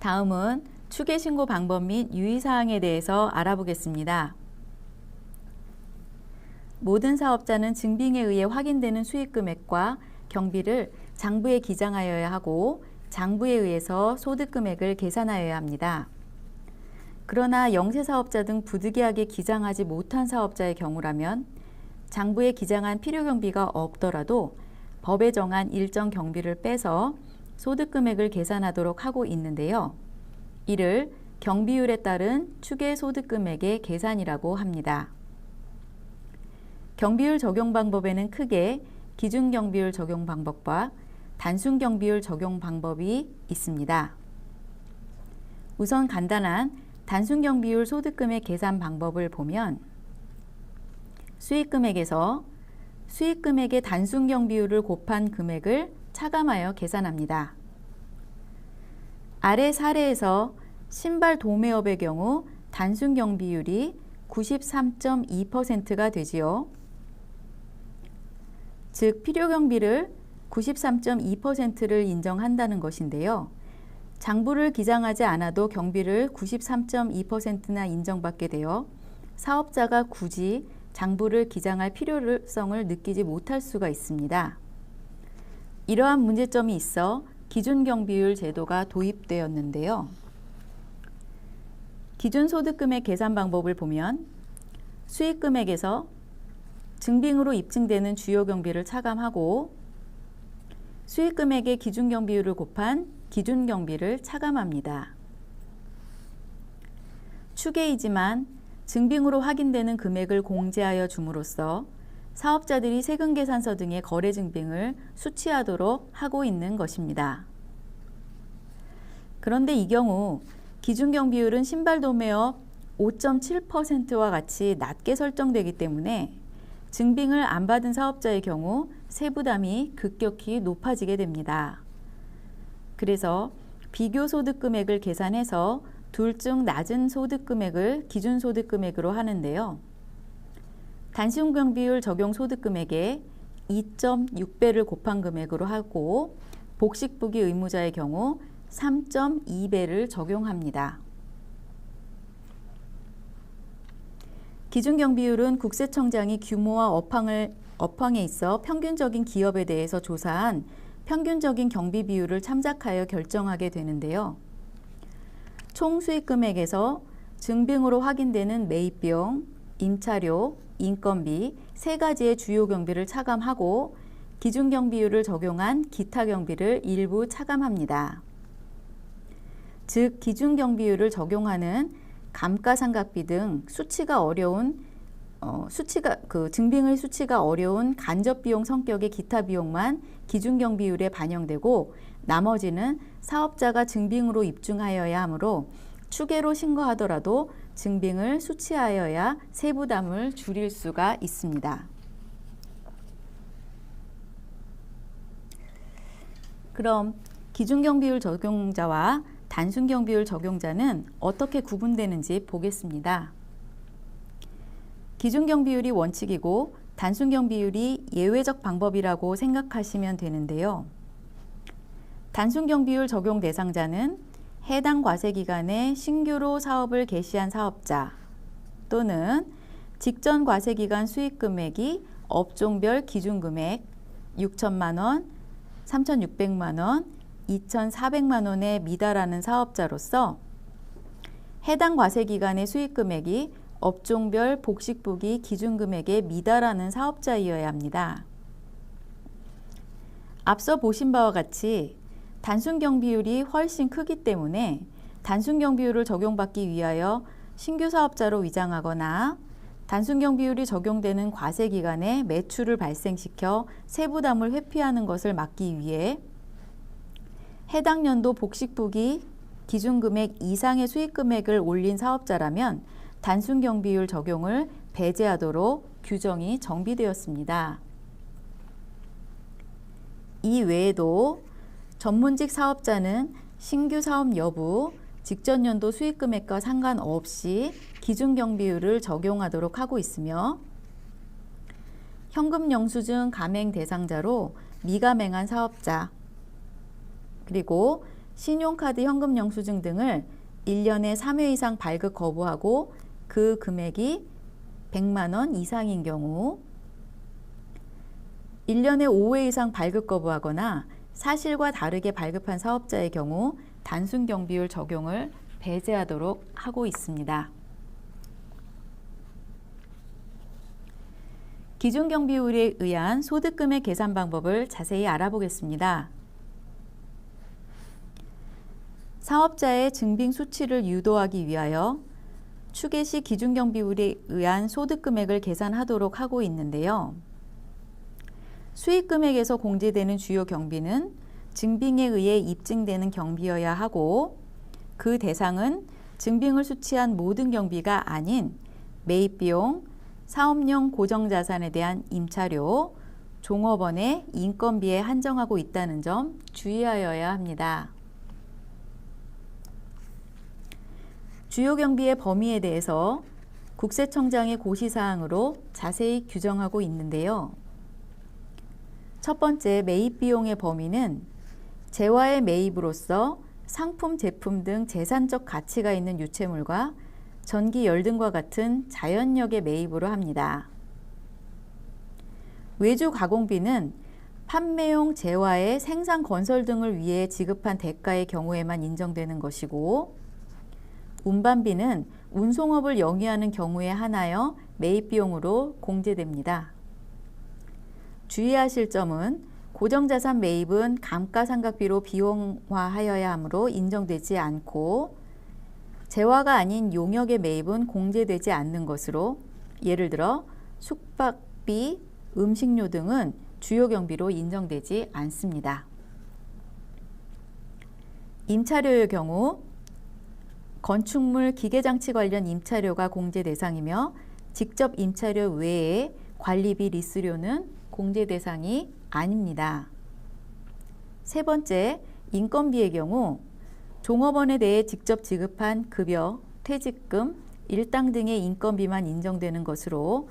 다음은 추계신고 방법 및 유의사항에 대해서 알아보겠습니다. 모든 사업자는 증빙에 의해 확인되는 수익금액과 경비를 장부에 기장하여야 하고 장부에 의해서 소득금액을 계산하여야 합니다. 그러나 영세사업자 등 부득이하게 기장하지 못한 사업자의 경우라면 장부에 기장한 필요경비가 없더라도 법에 정한 일정 경비를 빼서 소득금액을 계산하도록 하고 있는데요. 이를 경비율에 따른 추계소득금액의 계산이라고 합니다. 경비율 적용 방법에는 크게 기준경비율 적용 방법과 단순경비율 적용 방법이 있습니다. 우선 간단한 단순경비율 소득금액 계산 방법을 보면 수익금액에서 수익금액의 단순경비율을 곱한 금액을 차감하여 계산합니다. 아래 사례에서 신발 도매업의 경우 단순경비율이 93.2%가 되지요. 즉 필요경비를 93.2%를 인정한다는 것인데요. 장부를 기장하지 않아도 경비를 93.2%나 인정받게 되어 사업자가 굳이 장부를 기장할 필요성을 느끼지 못할 수가 있습니다. 이러한 문제점이 있어 기준경비율 제도가 도입되었는데요. 기준소득금액 계산 방법을 보면 수익금액에서 증빙으로 입증되는 주요 경비를 차감하고 수익금액의 기준경비율을 곱한 기준경비를 차감합니다. 추계이지만 증빙으로 확인되는 금액을 공제하여 줌으로써 사업자들이 세금계산서 등의 거래증빙을 수취하도록 하고 있는 것입니다. 그런데 이 경우 기준경비율은 신발도매업 5.7%와 같이 낮게 설정되기 때문에 증빙을 안 받은 사업자의 경우 세부담이 급격히 높아지게 됩니다. 그래서 비교소득금액을 계산해서 둘 중 낮은 소득금액을 기준소득금액으로 하는데요. 단순경비율 적용 소득금액에 2.6배를 곱한 금액으로 하고 복식부기 의무자의 경우 3.2배를 적용합니다. 기준경비율은 국세청장이 규모와 업황에 있어 평균적인 기업에 대해서 조사한 평균적인 경비 비율을 참작하여 결정하게 되는데요. 총 수익금액에서 증빙으로 확인되는 매입비용, 임차료, 인건비 세 가지의 주요 경비를 차감하고 기준경비율을 적용한 기타 경비를 일부 차감합니다. 즉 기준경비율을 적용하는 감가상각비 등 증빙의 수치가 어려운 간접비용 성격의 기타 비용만 기준경비율에 반영되고 나머지는 사업자가 증빙으로 입증하여야 하므로 추계로 신고하더라도 증빙을 수취하여야 세부담을 줄일 수가 있습니다. 그럼 기준경비율 적용자와 단순경비율 적용자는 어떻게 구분되는지 보겠습니다. 기준경비율이 원칙이고 단순경비율이 예외적 방법이라고 생각하시면 되는데요. 단순경비율 적용 대상자는 해당 과세기간에 신규로 사업을 개시한 사업자 또는 직전 과세기간 수익금액이 업종별 기준금액 6천만 원, 3,600만 원, 2,400만 원에 미달하는 사업자로서 해당 과세기간의 수익금액이 업종별 복식부기 기준금액에 미달하는 사업자이어야 합니다. 앞서 보신 바와 같이 단순경비율이 훨씬 크기 때문에 단순경비율을 적용받기 위하여 신규 사업자로 위장하거나 단순경비율이 적용되는 과세기간에 매출을 발생시켜 세부담을 회피하는 것을 막기 위해 해당 연도 복식부기 기준금액 이상의 수익금액을 올린 사업자라면 단순경비율 적용을 배제하도록 규정이 정비되었습니다. 이 외에도 전문직 사업자는 신규 사업 여부, 직전 연도 수익금액과 상관없이 기준경비율을 적용하도록 하고 있으며 현금영수증 감행 대상자로 미감행한 사업자, 그리고 신용카드 현금 영수증 등을 1년에 3회 이상 발급 거부하고 그 금액이 100만 원 이상인 경우, 1년에 5회 이상 발급 거부하거나 사실과 다르게 발급한 사업자의 경우 단순 경비율 적용을 배제하도록 하고 있습니다. 기준 경비율에 의한 소득금액 계산 방법을 자세히 알아보겠습니다. 사업자의 증빙 수치를 유도하기 위하여 추계 시 기준 경비율에 의한 소득금액을 계산하도록 하고 있는데요. 수익금액에서 공제되는 주요 경비는 증빙에 의해 입증되는 경비여야 하고 그 대상은 증빙을 수취한 모든 경비가 아닌 매입비용, 사업용 고정자산에 대한 임차료, 종업원의 인건비에 한정하고 있다는 점 주의하여야 합니다. 주요 경비의 범위에 대해서 국세청장의 고시사항으로 자세히 규정하고 있는데요. 첫 번째, 매입비용의 범위는 재화의 매입으로서 상품, 제품 등 재산적 가치가 있는 유체물과 전기, 열 등과 같은 자연력의 매입으로 합니다. 외주 가공비는 판매용 재화의 생산, 건설 등을 위해 지급한 대가의 경우에만 인정되는 것이고, 운반비는 운송업을 영위하는 경우에 한하여 매입비용으로 공제됩니다. 주의하실 점은 고정자산 매입은 감가상각비로 비용화하여야 하므로 인정되지 않고 재화가 아닌 용역의 매입은 공제되지 않는 것으로, 예를 들어 숙박비, 음식료 등은 주요 경비로 인정되지 않습니다. 임차료의 경우 건축물, 기계장치 관련 임차료가 공제 대상이며 직접 임차료 외에 관리비, 리스료는 공제 대상이 아닙니다. 세 번째, 인건비의 경우 종업원에 대해 직접 지급한 급여, 퇴직금, 일당 등의 인건비만 인정되는 것으로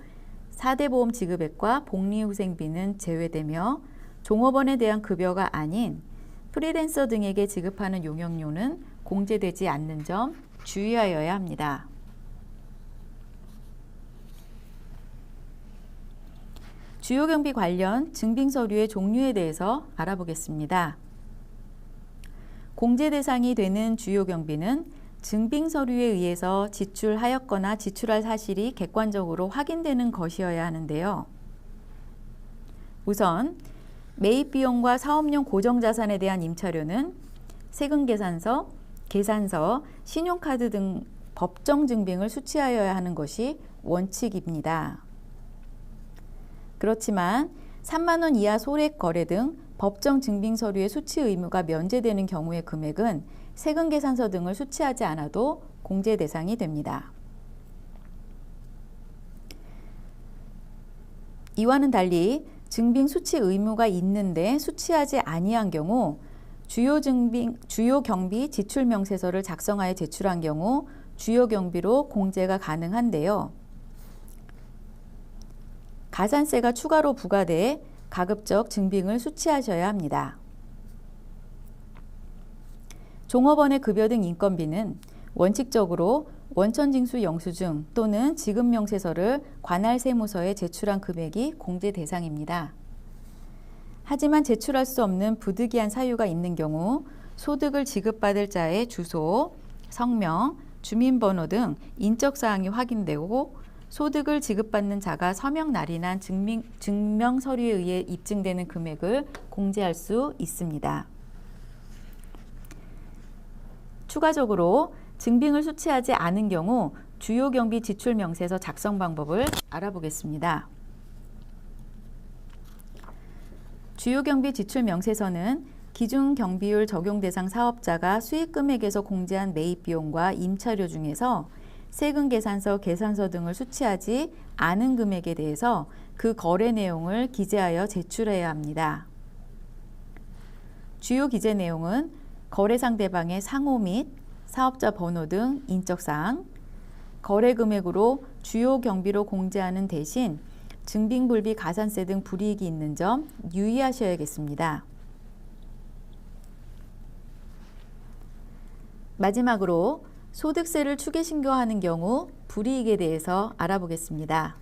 4대 보험 지급액과 복리후생비는 제외되며 종업원에 대한 급여가 아닌 프리랜서 등에게 지급하는 용역료는 공제되지 않는 점 주의하여야 합니다. 주요 경비 관련 증빙 서류의 종류에 대해서 알아보겠습니다. 공제 대상이 되는 주요 경비는 증빙 서류에 의해서 지출하였거나 지출할 사실이 객관적으로 확인되는 것이어야 하는데요. 우선 매입비용과 사업용 고정자산에 대한 임차료는 세금계산서, 계산서, 신용카드 등 법정 증빙을 수취하여야 하는 것이 원칙입니다. 그렇지만 3만 원 이하 소액 거래 등 법정 증빙 서류의 수취 의무가 면제되는 경우의 금액은 세금 계산서 등을 수취하지 않아도 공제 대상이 됩니다. 이와는 달리 증빙 수취 의무가 있는데 수취하지 아니한 경우 주요 경비 지출 명세서를 작성하여 제출한 경우 주요 경비로 공제가 가능한데요. 가산세가 추가로 부과돼 가급적 증빙을 수취하셔야 합니다. 종업원의 급여 등 인건비는 원칙적으로 원천징수 영수증 또는 지급명세서를 관할 세무서에 제출한 금액이 공제 대상입니다. 하지만 제출할 수 없는 부득이한 사유가 있는 경우 소득을 지급받을 자의 주소, 성명, 주민번호 등 인적사항이 확인되고 소득을 지급받는 자가 서명 날인한 증명 서류에 의해 입증되는 금액을 공제할 수 있습니다. 추가적으로 증빙을 수취하지 않은 경우 주요 경비 지출 명세서 작성 방법을 알아보겠습니다. 주요 경비 지출 명세서는 기준 경비율 적용 대상 사업자가 수익금액에서 공제한 매입비용과 임차료 중에서 세금 계산서, 계산서 등을 수취하지 않은 금액에 대해서 그 거래 내용을 기재하여 제출해야 합니다. 주요 기재 내용은 거래 상대방의 상호 및 사업자 번호 등 인적사항, 거래 금액으로 주요 경비로 공제하는 대신 증빙불비, 가산세 등 불이익이 있는 점 유의하셔야겠습니다. 마지막으로 소득세를 추계 신고하는 경우 불이익에 대해서 알아보겠습니다.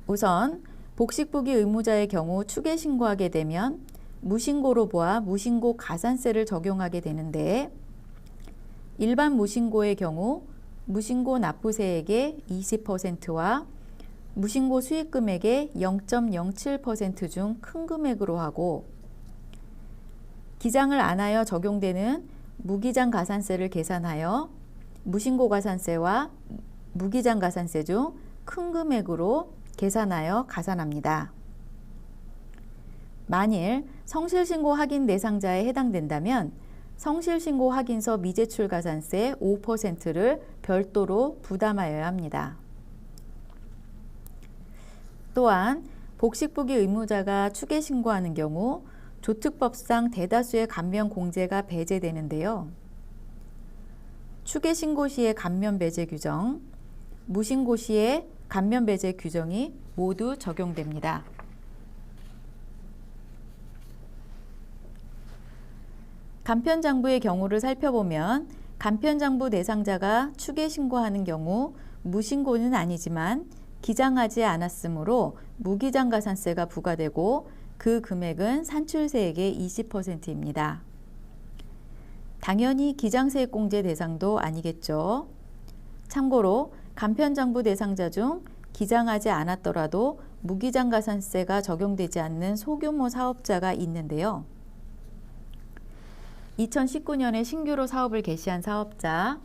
우선 복식부기 의무자의 경우 추계 신고하게 되면 무신고로 보아 무신고 가산세를 적용하게 되는데, 일반 무신고의 경우 무신고 납부세액의 20%와 무신고 수익금액의 0.07% 중 큰 금액으로 하고, 기장을 안 하여 적용되는 무기장 가산세를 계산하여 무신고 가산세와 무기장 가산세 중 큰 금액으로 계산하여 가산합니다. 만일 성실신고 확인 대상자에 해당된다면 성실신고 확인서 미제출 가산세 5%를 별도로 부담하여야 합니다. 또한 복식부기 의무자가 추계 신고하는 경우 조특법상 대다수의 감면 공제가 배제되는데요. 추계 신고 시의 감면 배제 규정, 무신고 시의 감면 배제 규정이 모두 적용됩니다. 간편장부의 경우를 살펴보면 간편장부 대상자가 추계 신고하는 경우 무신고는 아니지만 기장하지 않았으므로 무기장 가산세가 부과되고 그 금액은 산출세액의 20%입니다. 당연히 기장세액 공제 대상도 아니겠죠. 참고로 간편장부 대상자 중 기장하지 않았더라도 무기장 가산세가 적용되지 않는 소규모 사업자가 있는데요. 2019년에 신규로 사업을 개시한 사업자,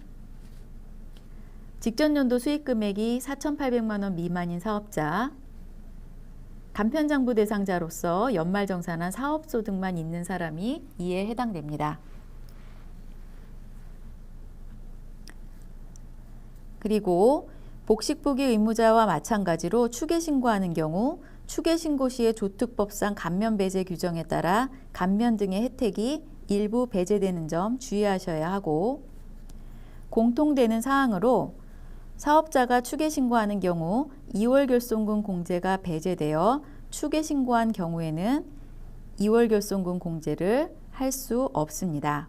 직전 연도 수익 금액이 4,800만 원 미만인 사업자, 간편장부 대상자로서 연말정산한 사업소득만 있는 사람이 이에 해당됩니다. 그리고 복식부기 의무자와 마찬가지로 추계 신고하는 경우 추계 신고 시의 조특법상 감면 배제 규정에 따라 감면 등의 혜택이 일부 배제되는 점 주의하셔야 하고, 공통되는 사항으로 사업자가 추계 신고하는 경우 2월 결손금 공제가 배제되어 추계 신고한 경우에는 2월 결손금 공제를 할 수 없습니다.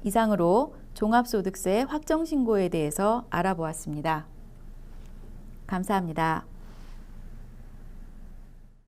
이상으로 종합소득세 확정신고에 대해서 알아보았습니다. 감사합니다.